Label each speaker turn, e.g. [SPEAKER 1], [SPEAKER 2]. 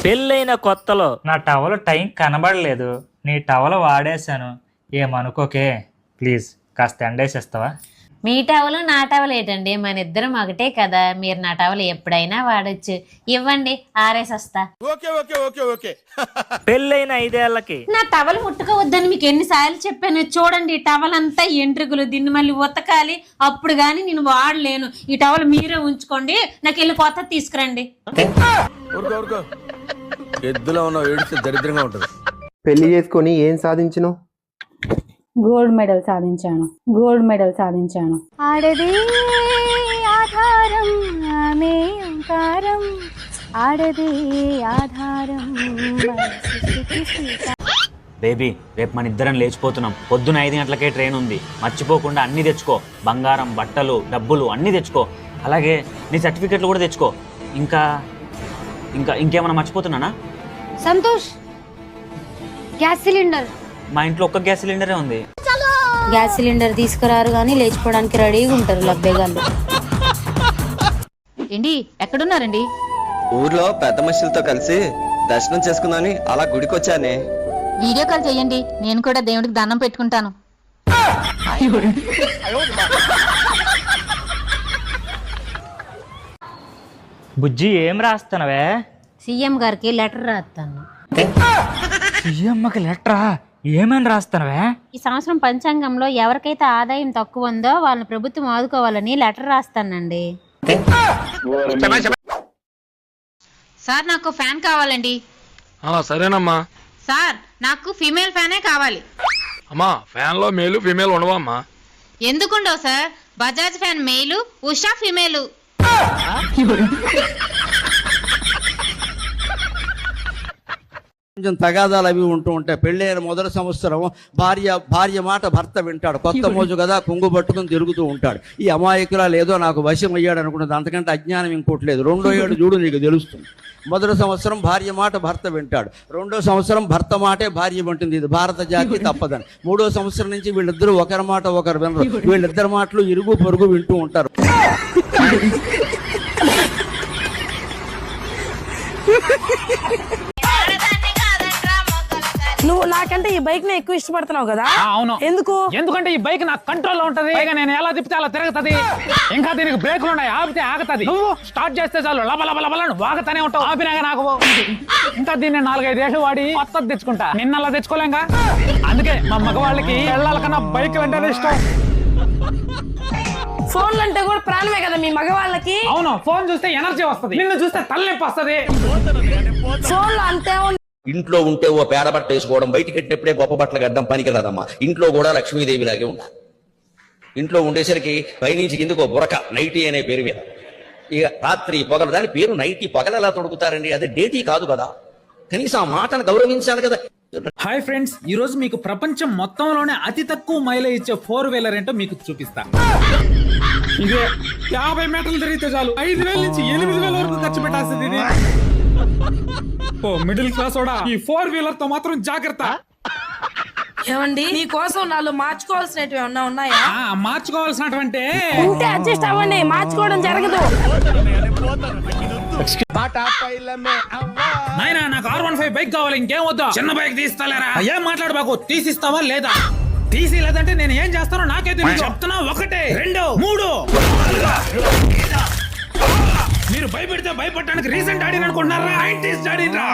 [SPEAKER 1] పెళ్ళైన కొత్తలో నా టవల్ టైం కనబడలేదు, నీ టవల్ వాడేశాను, ఏమనుకోకే, ప్లీజ్ కాస్త ఎండేసేస్తావా?
[SPEAKER 2] మీ టవలు నా టవల్ ఏంటండి, మన ఇద్దరం ఒకటే కదా, మీరు నా టవల్ ఎప్పుడైనా వాడచ్చు, ఇవ్వండి ఆరేసొస్తా.
[SPEAKER 1] పెళ్ళైన 5 ఏళ్లకి
[SPEAKER 2] నా టవల్ ముట్టుకోవద్దని మీకు ఎన్నిసార్లు చెప్పాను. చూడండి టవల్ అంతా ఎంట్రుకులు, దీన్ని మళ్ళీ ఉతకాలి, అప్పుడు గాని నేను వాడలేను. ఈ టవల్ మీరే ఉంచుకోండి, నాకు వెళ్ళి కొత్త తీసుకురండి.
[SPEAKER 3] ఎద్దులో ఉన్న ఏడిస్తే దరిద్రంగా ఉంటుంది.
[SPEAKER 4] పెళ్లి చేసుకొని ఏం సాధించను?
[SPEAKER 5] గోల్డ్ మెడల్ సాధించాను. ఆడదే ఆధారం ఆమె ఓంకారం, ఆడదే ఆధారం.
[SPEAKER 6] బేబీ, రేపు మన ఇద్దరం లేచిపోతున్నాం. పొద్దున 5 గంటలకే ట్రైన్ ఉంది. మర్చిపోకుండా అన్నీ తెచ్చుకో, బంగారం, బట్టలు, డబ్బులు అన్నీ తెచ్చుకో. అలాగే నీ సర్టిఫికెట్లు కూడా తెచ్చుకో. ఇంకా ఇంకా ఇంకేమైనా మర్చిపోతున్నానా?
[SPEAKER 5] Santosh, gas cylinder.
[SPEAKER 6] మా ఇంట్లో ఒక్క గ్యాస్ సిలిండరే ఉంది.
[SPEAKER 5] గ్యాస్ సిలిండర్ తీసుకురారు కానీ లేచిపోవడానికి రెడీగా ఉంటారు లబ్బేగాళ్ళు.
[SPEAKER 2] ఏంటి ఎక్కడున్నారండి?
[SPEAKER 7] ఊర్లో పెద్ద మనుషులతో కలిసి దర్శనం చేసుకుందామని అలా గుడికొచ్చానే.
[SPEAKER 2] వీడియో కాల్ చేయండి, నేను కూడా దేవుడికి దండం పెట్టుకుంటాను.
[SPEAKER 1] బుజ్జి ఏం రాస్తానవే?
[SPEAKER 2] సీఎం గారికి లెటర్ రాస్తాను.
[SPEAKER 1] సీఎంకి లెటరా? ఏమని రాస్తానవే?
[SPEAKER 2] ఈ సంవత్సరం పంచాంగంలో ఎవరికైతే ఆదాయం తక్కువ ఉందో వాళ్ళని ప్రభుత్వం ఆదుకోవాలని లెటర్ రాస్తానండి. సార్ నాకు ఫ్యాన్ కావాలండి.
[SPEAKER 3] సరేనమ్మా.
[SPEAKER 2] సార్ నాకు ఫీమేల్ ఫ్యానే కావాలి.
[SPEAKER 3] అమ్మా, ఫ్యాన్ లో మేలు ఫీమేల్ ఉండవమ్మా.
[SPEAKER 2] ఎందుకుండవు sir? Bajaj fan male, Usha female.
[SPEAKER 8] కొంచెం తగాదాలు అవి ఉంటూ ఉంటాయి. పెళ్ళైన మొదటి సంవత్సరం భార్య మాట భర్త వింటాడు. కొత్త మోజు కదా, కొంగు పట్టుకుని తిరుగుతూ ఉంటాడు. ఈ అమాయకులా లేదో నాకు వశం అయ్యాడు అనుకుంటుంది. అంతకంటే అజ్ఞానం ఇంకోటి లేదు. 2వ ఏడు చూడు, నీకు తెలుస్తుంది. మొదటి సంవత్సరం భార్య మాట భర్త వింటాడు. 2వ సంవత్సరం భర్త మాటే భార్య వింటుంది. ఇది భారత జాతి తప్పదని. 3వ సంవత్సరం నుంచి వీళ్ళిద్దరూ ఒకరి మాట ఒకరు వినరు. వీళ్ళిద్దరి మాటలు ఇరుగు పొరుగు వింటూ ఉంటారు.
[SPEAKER 9] నువ్వు నాకంటే ఈ బైక్ ని ఎక్కువ ఇష్టపడుతున్నావు కదా?
[SPEAKER 10] అవును.
[SPEAKER 9] ఎందుకంటే
[SPEAKER 10] ఈ బైక్ నా కంట్రోల్ లో ఉంటది. పైగా నేను ఎలా తిప్పితే అలా తిరుగుతది. ఇంకా దీనికి బ్రేకులు ఉన్నాయి, ఆపితే ఆగుతది. నువ్వు స్టార్ట్ చేస్తే చాలు లబలబలబలను వాగుతానే ఉంటావు. ఆపినాక నాకు ఇంకా దీన్ని 4-5 ఏళ్ళు వాడి కొత్తది తెచ్చుకుంటా. నిన్నలా తెచ్చుకోలేంగా. అందుకే మా మగవాళ్ళకి వెళ్ళాల కన్నా బైక్ వెంటనే ఇష్టం.
[SPEAKER 9] ఫోన్లు అంటే కూడా ప్రాణమే కదా మీ మగవాళ్ళకి.
[SPEAKER 10] అవును, ఫోన్ చూస్తే ఎనర్జీ వస్తది, నిన్ను చూస్తే తలనొప్పి వస్తది.
[SPEAKER 9] ఫోన్ లో అంతే.
[SPEAKER 7] ఇంట్లో ఉంటే ఓ పేడ బట్ట వేసుకోవడం, బయటికి పెట్టినప్పుడే గొప్ప బట్టలు కట్టడం పనికి రాదమ్మా. ఇంట్లో కూడా లక్ష్మీదేవి లాగే ఉండాలి. ఇంట్లో ఉండేసరికి పైనుంచి కిందకు బురక, నైటీ అనే పేరు మీద. ఇక రాత్రి పొగలు, దాని పేరు నైటీ. పగలు ఎలా తొడుగుతారండి? అదే డేటీ కాదు కదా. కనీసం ఆ మాటను గౌరవించాలి కదా.
[SPEAKER 10] హాయ్ ఫ్రెండ్స్, ఈ రోజు మీకు ప్రపంచం మొత్తంలోనే అతి తక్కువ మైలేజ్ ఇచ్చే 4-వీలర్ ఏంటో మీకు చూపిస్తా. ఇదే 50 మీటర్లు తిరిగితే చాలు 5,000 నుంచి 8,000 వరకు ఖర్చు పెట్టాల్సింది ఇది. ఓ మిడిల్ క్లాస్ వాడా, ఈ 4-వీలర్ తో మాత్రం జాగ్రత్త.
[SPEAKER 9] ఏమండి, మీకోసం నాలో మార్చుకోవాల్సినవి ఏమన్నా ఉన్నాయా?
[SPEAKER 10] మార్చుకోవాల్సినటువంటి
[SPEAKER 9] ఉంటే అడ్జస్ట్ అవ్వండి, మార్చుకోవడం జరగదు.
[SPEAKER 10] నాయనా, నాకు R15 బైక్ కావాలి, ఇంకేం వద్దా. చిన్న బైక్ తీస్తాలేరా? ఏం మాట్లాడబాకు, తీసిస్తావా లేదా? తీసి లేదంటే నేను ఏం చేస్తానో నాకే తెలియదు. చెప్తున్నా, 1, 2, 3. మీరు భయపెడితే భయపడటానికి రీసెంట్ డాడీ అనుకుంటున్నారా? 90s డాడీ రా.